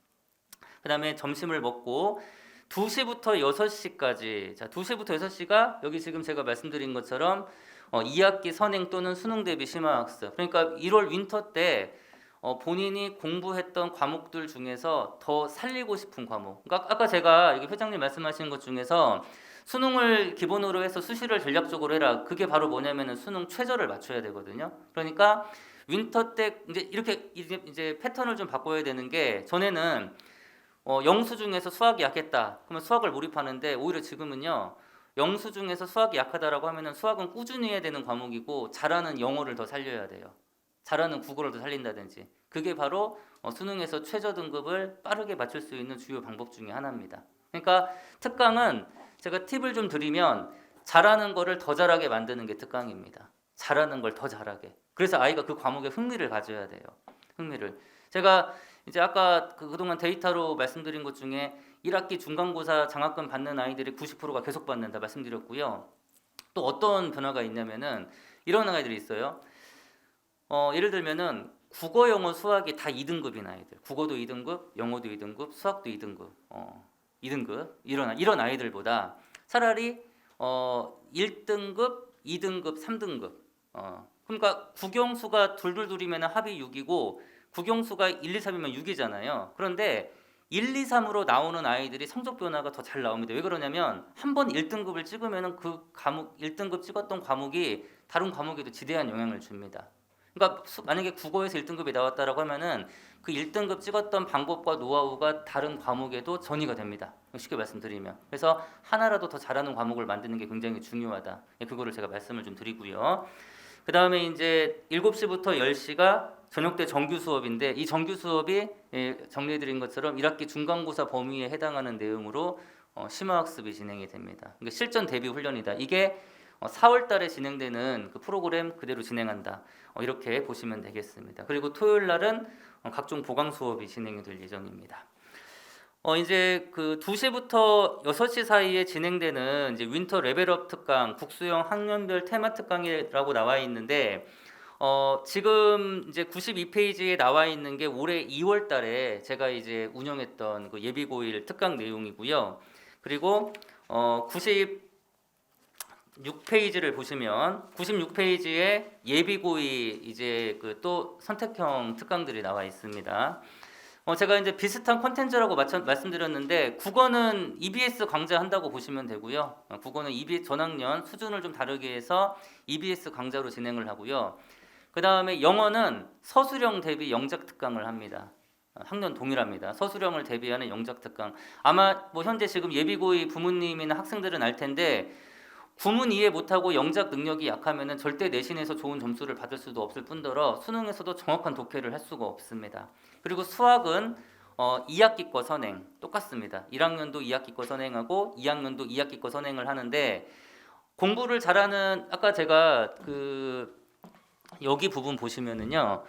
그 다음에 점심을 먹고 2시부터 6시까지, 자, 2시부터 6시가 여기 지금 제가 말씀드린 것처럼 2학기 선행 또는 수능 대비 심화학습. 그러니까 1월 윈터 때 본인이 공부했던 과목들 중에서 더 살리고 싶은 과목. 그러니까 아까 제가 여기 회장님 말씀하신 것 중에서 수능을 기본으로 해서 수시를 전략적으로 해라. 그게 바로 뭐냐면은 수능 최저를 맞춰야 되거든요. 그러니까 윈터 때 이제 이렇게 이제 패턴을 좀 바꿔야 되는 게, 전에는 영수 중에서 수학이 약했다. 그러면 수학을 몰입하는데, 오히려 지금은요. 영수 중에서 수학이 약하다라고 하면은 수학은 꾸준히 해야 되는 과목이고, 잘하는 영어를 더 살려야 돼요. 잘하는 국어를 더 살린다든지. 그게 바로 수능에서 최저 등급을 빠르게 맞출 수 있는 주요 방법 중에 하나입니다. 그러니까 특강은 제가 팁을 좀 드리면, 잘하는 거를 더 잘하게 만드는 게 특강입니다. 잘하는 걸 더 잘하게. 그래서 아이가 그 과목에 흥미를 가져야 돼요. 흥미를. 제가 이제 아까 그동안 데이터로 말씀드린 것 중에 1학기 중간고사 장학금 받는 아이들이 90%가 계속 받는다 말씀드렸고요. 또 어떤 변화가 있냐면은 이런 아이들이 있어요. 예를 들면은 국어, 영어, 수학이 다 2등급인 아이들. 국어도 2등급, 영어도 2등급, 수학도 2등급. 2등급. 이런 아이들보다 차라리 1등급, 2등급, 3등급. 그러니까 국영수가 둘둘둘이면 합이 6이고 국영수가 1, 2, 3이면 6이잖아요. 그런데 1, 2, 3으로 나오는 아이들이 성적 변화가 더 잘 나옵니다. 왜 그러냐면 한 번 1등급을 찍으면은 그 과목 1등급 찍었던 과목이 다른 과목에도 지대한 영향을 줍니다. 그러니까 만약에 국어에서 1등급이 나왔다라고 하면은 그 1등급 찍었던 방법과 노하우가 다른 과목에도 전이가 됩니다. 쉽게 말씀드리면. 그래서 하나라도 더 잘하는 과목을 만드는 게 굉장히 중요하다. 그거를 제가 말씀을 좀 드리고요. 그 다음에 이제 7시부터 10시가 저녁 때 정규 수업인데 이 정규 수업이 정리해드린 것처럼 1학기 중간고사 범위에 해당하는 내용으로 심화학습이 진행이 됩니다. 그러니까 실전 대비 훈련이다. 이게 4월 달에 진행되는 그 프로그램 그대로 진행한다. 이렇게 보시면 되겠습니다. 그리고 토요일 날은 각종 보강 수업이 진행이 될 예정입니다. 이제 그 2시부터 6시 사이에 진행되는 이제 윈터 레벨업 특강, 국수형 학년별 테마 특강이라고 나와 있는데 지금 이제 92페이지에 나와 있는 게 올해 2월 달에 제가 이제 운영했던 그 예비고일 특강 내용이고요. 그리고 96페이지를 보시면 96페이지에 예비고일 이제 그 또 선택형 특강들이 나와 있습니다. 제가 이제 비슷한 콘텐츠라고 말씀드렸는데 국어는 EBS 강좌한다고 보시면 되고요. 국어는 EBS 전학년 수준을 좀 다르게 해서 EBS 강좌로 진행을 하고요. 그 다음에 영어는 서술형 대비 영작 특강을 합니다. 학년 동일합니다. 서술형을 대비하는 영작 특강. 아마 뭐 현재 지금 예비고이 부모님이나 학생들은 알 텐데 구문 이해 못하고 영작 능력이 약하면은 절대 내신에서 좋은 점수를 받을 수도 없을 뿐더러 수능에서도 정확한 독해를 할 수가 없습니다. 그리고 수학은 2학기 거 선행 똑같습니다. 1학년도 2학기 거 선행하고 2학년도 2학기 거 선행을 하는데 공부를 잘하는 아까 제가 그 여기 부분 보시면은요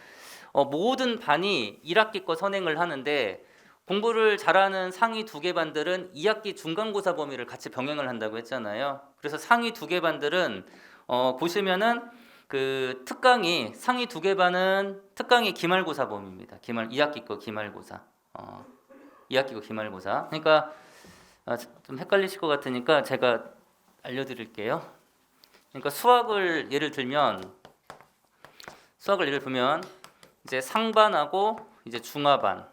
모든 반이 1학기 거 선행을 하는데 공부를 잘하는 상위 2개 반들은 2학기 중간고사 범위를 같이 병행을 한다고 했잖아요. 그래서 상위 2개 반들은 보시면은 그 특강이 상위 2개 반은 특강이 기말고사 범위입니다. 2학기 거 기말고사. 2학기 거 기말고사. 그러니까 좀 헷갈리실 것 같으니까 제가 알려드릴게요. 그러니까 수학을 예를 보면 이제 상반하고 이제 중하반.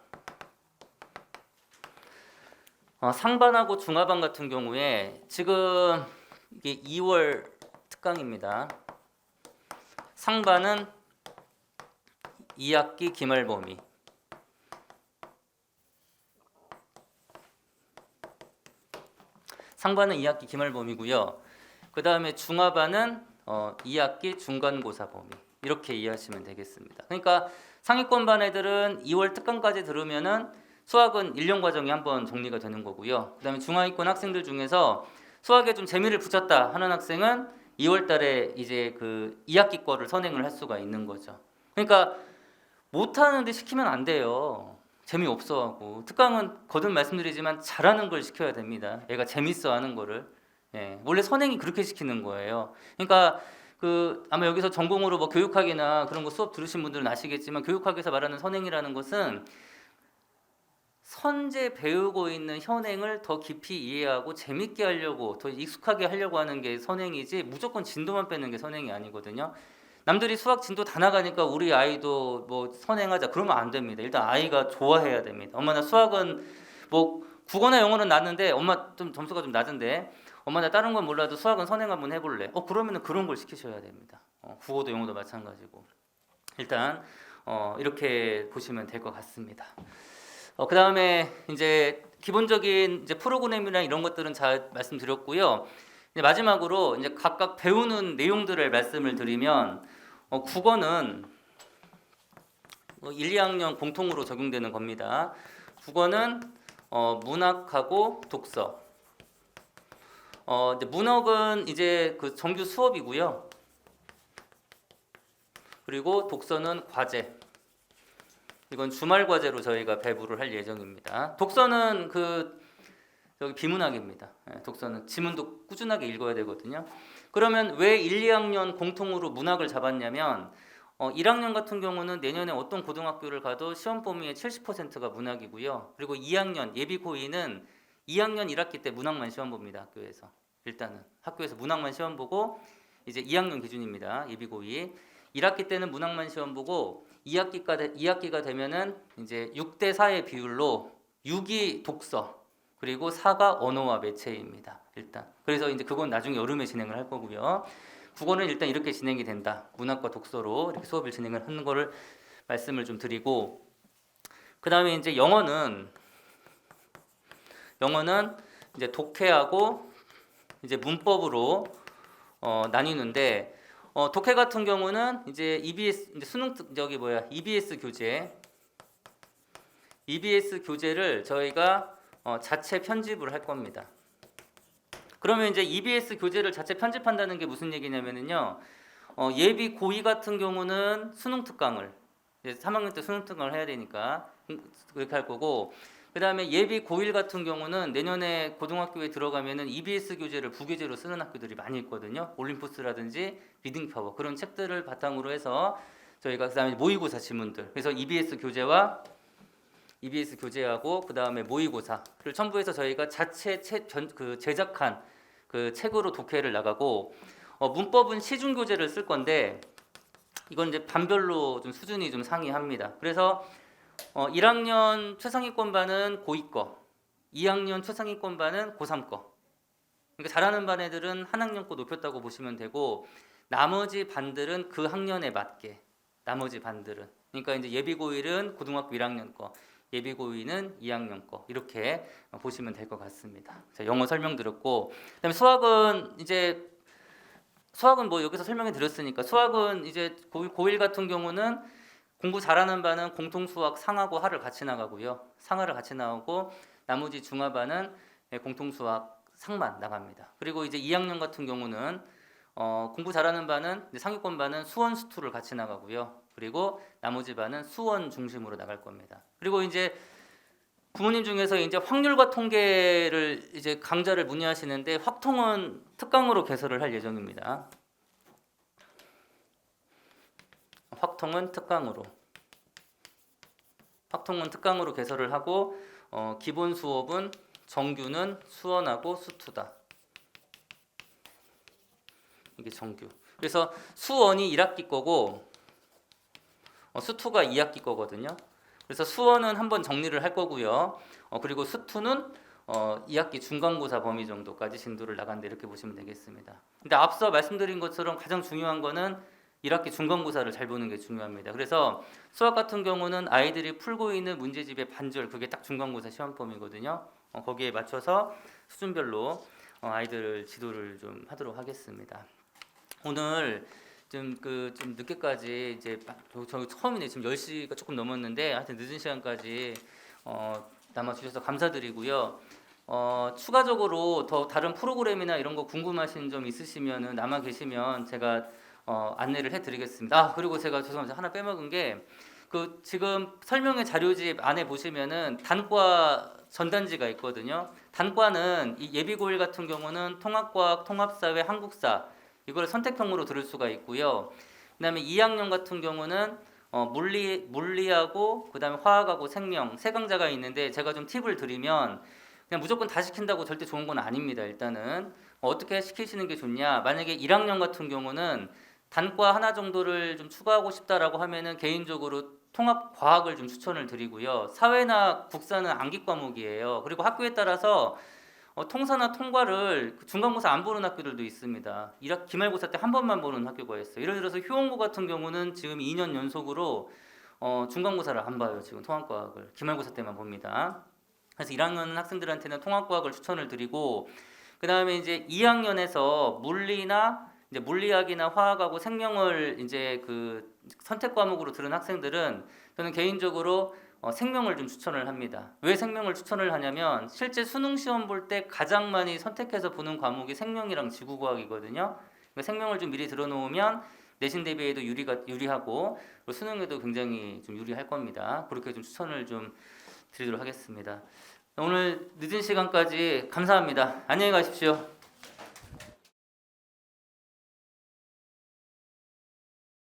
상반하고 중하반 같은 경우에 지금 이게 2월 특강입니다. 상반은 2학기 기말 범위. 상반은 2학기 기말 범위고요. 그 다음에 중하반은 2학기 중간고사 범위. 이렇게 이해하시면 되겠습니다. 그러니까 상위권 반 애들은 2월 특강까지 들으면은 수학은 1년 과정이 한번 정리가 되는 거고요. 그 다음에 중하위권 학생들 중에서 수학에 좀 재미를 붙였다 하는 학생은 2월 달에 이제 그 2학기 거를 선행을 할 수가 있는 거죠. 그러니까 못하는데 시키면 안 돼요. 재미없어하고. 특강은 거듭 말씀드리지만 잘하는 걸 시켜야 됩니다. 얘가 재밌어하는 거를. 원래 선행이 그렇게 시키는 거예요. 그러니까 그 아마 여기서 전공으로 뭐 교육학이나 그런 거 수업 들으신 분들은 아시겠지만 교육학에서 말하는 선행이라는 것은 선제 배우고 있는 현행을 더 깊이 이해하고 재밌게 하려고 더 익숙하게 하려고 하는 게 선행이지 무조건 진도만 빼는 게 선행이 아니거든요. 남들이 수학 진도 다 나가니까 우리 아이도 뭐 선행하자 그러면 안 됩니다. 일단 아이가 좋아해야 됩니다. 엄마 나 수학은 뭐 국어나 영어는 낮는데 엄마 좀 점수가 좀 낮은데 엄마 나 다른 건 몰라도 수학은 선행 한번 해볼래. 그러면은 그런 걸 시키셔야 됩니다. 국어도 영어도 마찬가지고 일단 이렇게 보시면 될 것 같습니다. 그 다음에 이제 기본적인 이제 프로그램이나 이런 것들은 잘 말씀드렸고요. 이제 마지막으로 이제 각각 배우는 내용들을 말씀을 드리면 국어는 1, 2학년 공통으로 적용되는 겁니다. 국어는 문학하고 독서. 이제 문학은 이제 그 정규 수업이고요. 그리고 독서는 과제. 이건 주말 과제로 저희가 배부를 할 예정입니다. 독서는 저기 비문학입니다. 독서는 지문도 꾸준하게 읽어야 되거든요. 그러면 왜 1, 2학년 공통으로 문학을 잡았냐면 1학년 같은 경우는 내년에 어떤 고등학교를 가도 시험 범위의 70%가 문학이고요. 그리고 2학년 예비 고2는 2학년 1학기 때 문학만 시험 봅니다. 학교에서. 일단은 학교에서 문학만 시험 보고 이제 2학년 기준입니다. 예비 고2. 1학기 때는 문학만 시험 보고 2학기가 되면은 이제 6대 4의 비율로 6이 독서 그리고 4가 언어와 매체입니다. 일단. 그래서 이제 그건 나중에 여름에 진행을 할 거고요. 국어는 일단 이렇게 진행이 된다. 문학과 독서로 이렇게 수업을 진행을 하는 거를 말씀을 좀 드리고, 그다음에 이제 영어는 이제 독해하고 이제 문법으로 나뉘는데, 독해 같은 경우는 이제 EBS 이제 EBS 교재를 저희가 자체 편집을 할 겁니다. 그러면 이제 EBS 교재를 자체 편집한다는 게 무슨 얘기냐면은요, 예비 고2 같은 경우는 수능 특강을 이제 3학년 때 수능 특강을 해야 되니까 그렇게 할 거고, 그 다음에 예비 고1 같은 경우는 내년에 고등학교에 들어가면은 EBS 교재를 부교재로 쓰는 학교들이 많이 있거든요. 올림푸스라든지 리딩 파워 그런 책들을 바탕으로 해서 저희가 그다음에 모의고사 지문들, 그래서 EBS 교재하고 그 다음에 모의고사를 첨부해서 저희가 자체 제작한 그 책으로 독해를 나가고, 문법은 시중 교재를 쓸 건데 이건 이제 반별로 좀 수준이 좀 상이합니다. 그래서 1학년 최상위권반은 고2 거, 2학년 최상위권 반은 고3 거. 그러니까 잘하는 반 애들은 한 학년 거 높였다고 보시면 되고, 나머지 반들은 그 학년에 맞게 나머지 반들은, 그러니까 이제 예비 고1은 고등학교 1학년 거, 예비 고2는 2학년 거 이렇게 보시면 될 것 같습니다. 자, 영어 설명드렸고, 그다음에 수학은 뭐 여기서 설명해 드렸으니까, 수학은 이제 고1 같은 경우는 공부 잘하는 반은 공통수학 상하고 하를 같이 나가고요. 상하를 같이 나오고, 나머지 중하반은 공통수학 상만 나갑니다. 그리고 이제 2학년 같은 경우는 공부 잘하는 반은 상위권 반은 수원 수투를 같이 나가고요. 그리고 나머지 반은 수원 중심으로 나갈 겁니다. 그리고 이제 부모님 중에서 이제 확률과 통계를 이제 강좌를 문의하시는데, 확통은 특강으로 개설을 할 예정입니다. 확통은 특강으로 개설을 하고, 기본 수업은 정규는 수원하고 수투다. 이게 정규. 그래서 수원이 1학기 거고 수투가 2학기 거거든요. 그래서 수원은 한번 정리를 할 거고요. 그리고 수투는 2학기 중간고사 범위 정도까지 진도를 나간다 이렇게 보시면 되겠습니다. 근데 앞서 말씀드린 것처럼 가장 중요한 거는 1학기 중간고사를 잘 보는 게 중요합니다. 그래서 수학 같은 경우는 아이들이 풀고 있는 문제집의 반절, 그게 딱 중간고사 시험범위거든요. 거기에 맞춰서 수준별로 아이들 지도를 좀 하도록 하겠습니다. 오늘 좀 늦게까지 이제 저 처음이네. 지금 10시가 조금 넘었는데 하여튼 늦은 시간까지 남아 주셔서 감사드리고요. 추가적으로 더 다른 프로그램이나 이런 거 궁금하신 점 있으시면은 남아 계시면 제가 안내를 해드리겠습니다. 그리고 제가 죄송합니다. 하나 빼먹은 게, 지금 설명의 자료집 안에 보시면은 단과 전단지가 있거든요. 단과는 이 예비 고1 같은 경우는 통합과학, 통합사회, 한국사 이걸 선택형으로 들을 수가 있고요. 그다음에 2학년 같은 경우는 물리하고 그다음에 화학하고 생명 세 강좌가 있는데, 제가 좀 팁을 드리면 그냥 무조건 다 시킨다고 절대 좋은 건 아닙니다. 일단은 어떻게 시키시는 게 좋냐? 만약에 1학년 같은 경우는 단과 하나 정도를 좀 추가하고 싶다라고 하면은 개인적으로 통합 과학을 좀 추천을 드리고요. 사회나 국사는 암기 과목이에요. 그리고 학교에 따라서 통사나 통과를 중간고사 안 보는 학교들도 있습니다. 기말고사 때 한 번만 보는 학교가 있어요. 예를 들어서 효원고 같은 경우는 지금 2년 연속으로 중간고사를 안 봐요. 지금 통합과학을 기말고사 때만 봅니다. 그래서 1학년 학생들한테는 통합과학을 추천을 드리고, 그 다음에 이제 2학년에서 이제 물리학이나 화학하고 생명을 이제 그 선택 과목으로 들은 학생들은 저는 개인적으로 생명을 좀 추천을 합니다. 왜 생명을 추천을 하냐면, 실제 수능 시험 볼 때 가장 많이 선택해서 보는 과목이 생명이랑 지구과학이거든요. 그러니까 생명을 좀 미리 들어놓으면 내신 대비에도 유리하고 수능에도 굉장히 좀 유리할 겁니다. 그렇게 좀 추천을 좀 드리도록 하겠습니다. 오늘 늦은 시간까지 감사합니다. 안녕히 가십시오.